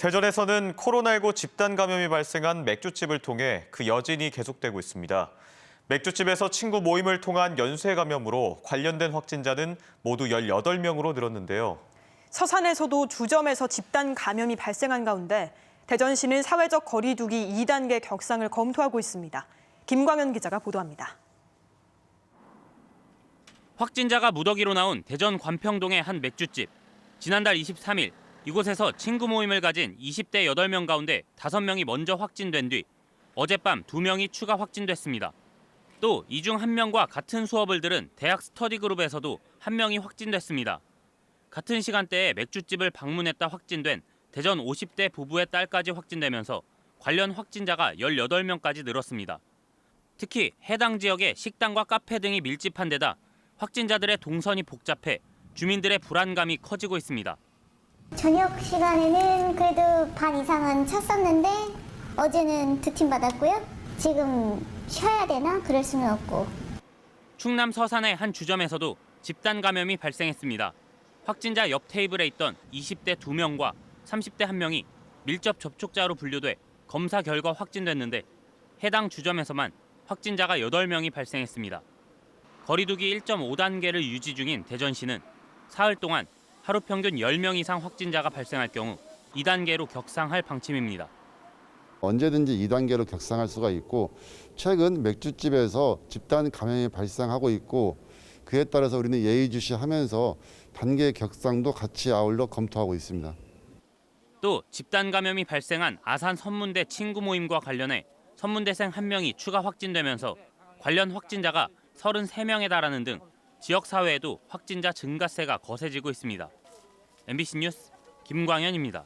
대전에서는 코로나19 집단 감염이 발생한 맥주집을 통해 그 여진이 계속되고 있습니다. 맥주집에서 친구 모임을 통한 연쇄 감염으로 관련된 확진자는 모두 18명으로 늘었는데요. 서산에서도 주점에서 집단 감염이 발생한 가운데 대전시는 사회적 거리 두기 2단계 격상을 검토하고 있습니다. 김광현 기자가 보도합니다. 확진자가 무더기로 나온 대전 관평동의 한 맥주집. 지난달 23일 이곳에서 친구 모임을 가진 20대 8명 가운데 5명이 먼저 확진된 뒤 어젯밤 2명이 추가 확진됐습니다. 또 이 중 1명과 같은 수업을 들은 대학 스터디 그룹에서도 1명이 확진됐습니다. 같은 시간대에 맥주집을 방문했다 확진된 대전 50대 부부의 딸까지 확진되면서 관련 확진자가 18명까지 늘었습니다. 특히 해당 지역에 식당과 카페 등이 밀집한 데다 확진자들의 동선이 복잡해 주민들의 불안감이 커지고 있습니다. 저녁 시간에는 그래도 반 이상은 찼었는데 어제는 2팀 받았고요. 지금 쉬어야 되나? 그럴 수는 없고. 충남 서산의 한 주점에서도 집단 감염이 발생했습니다. 확진자 옆 테이블에 있던 20대 2명과 30대 1명이 밀접 접촉자로 분류돼 검사 결과 확진됐는데 해당 주점에서만 확진자가 8명이 발생했습니다. 거리두기 1.5단계를 유지 중인 대전시는 사흘 동안 하루 평균 10명 이상 확진자가 발생할 경우 2단계로 격상할 방침입니다. 언제든지 2단계로 격상할 수가 있고 최근 맥주집에서 집단 감염이 발생하고 있고 그에 따라서 우리는 예의주시하면서 단계 격상도 같이 아울러 검토하고 있습니다. 또 집단 감염이 발생한 아산 선문대 친구 모임과 관련해 선문대생 1명이 추가 확진되면서 관련 확진자가 33명에 달하는 등 지역 사회에도 확진자 증가세가 거세지고 있습니다. MBC 뉴스 김광현입니다.